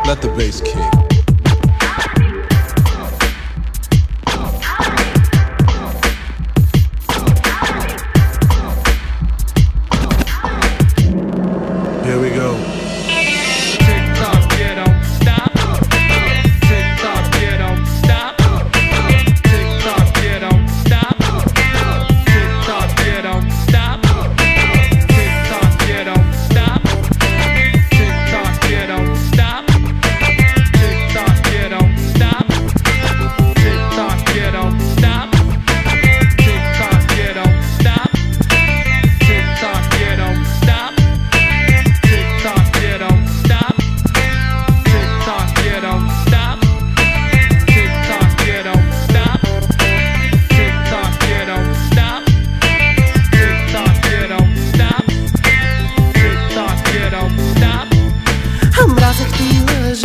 Let the bass kick. Here we go.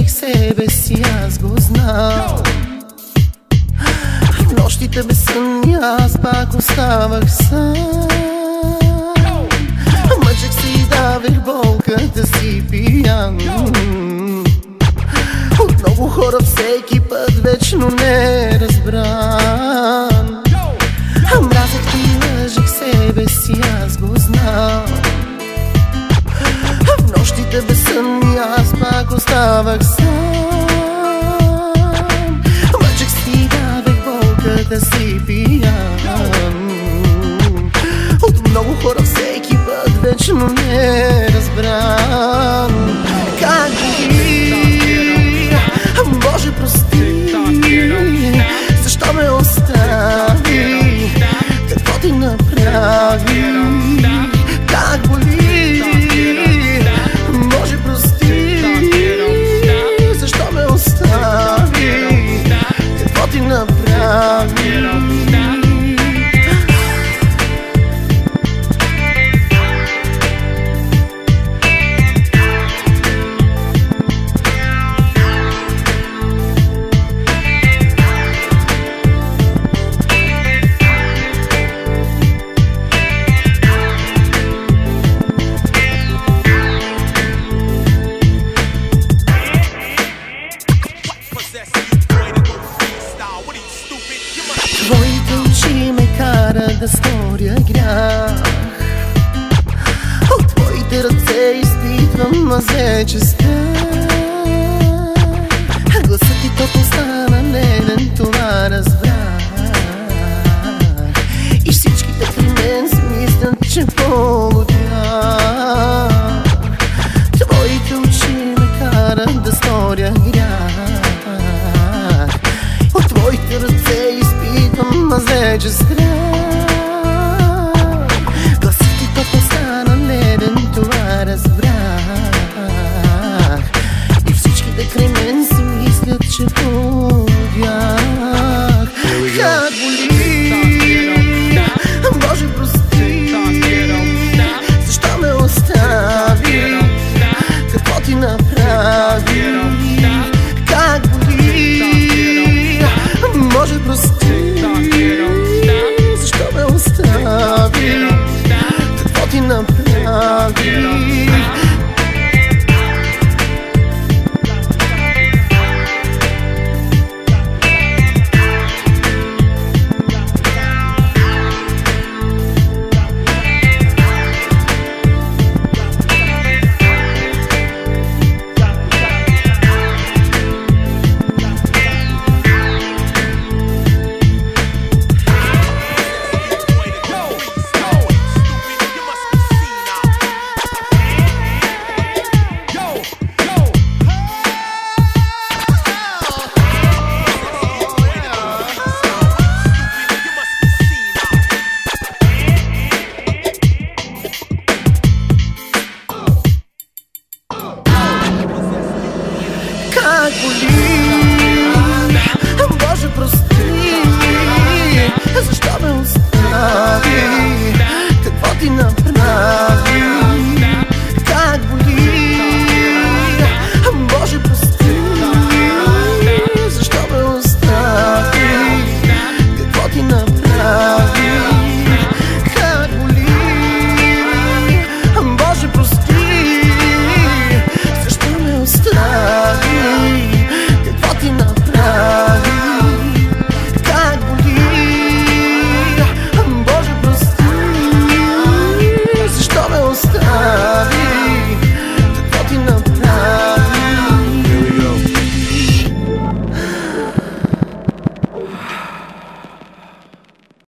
Себе си аз го знам. В нощите без сън аз пак оставах сам. Мъчех се и давих болката си пиян. От много хора всеки път вечно не разбран. Мразех и лъжех себе си, аз го знам. В нощите без сън аз пак оставах сам. Мъчех си, давех болката си пиян. От много хора всеки път вечно не разбран. Как би, Боже прости, защо ме остави, какво ти направи, как боли. Боже прости, защо ме остави, какво ти направи. Твоите очи ме карат да сторя грях. От твоите ръце изпитвам мъзечеста. Гласът ти топло стана леден, това разбрах. И всичките при мен си мислят, че полудях. Твоите очи ме карат да сторя грях. От твоите ръце изпитвам мъзече страх.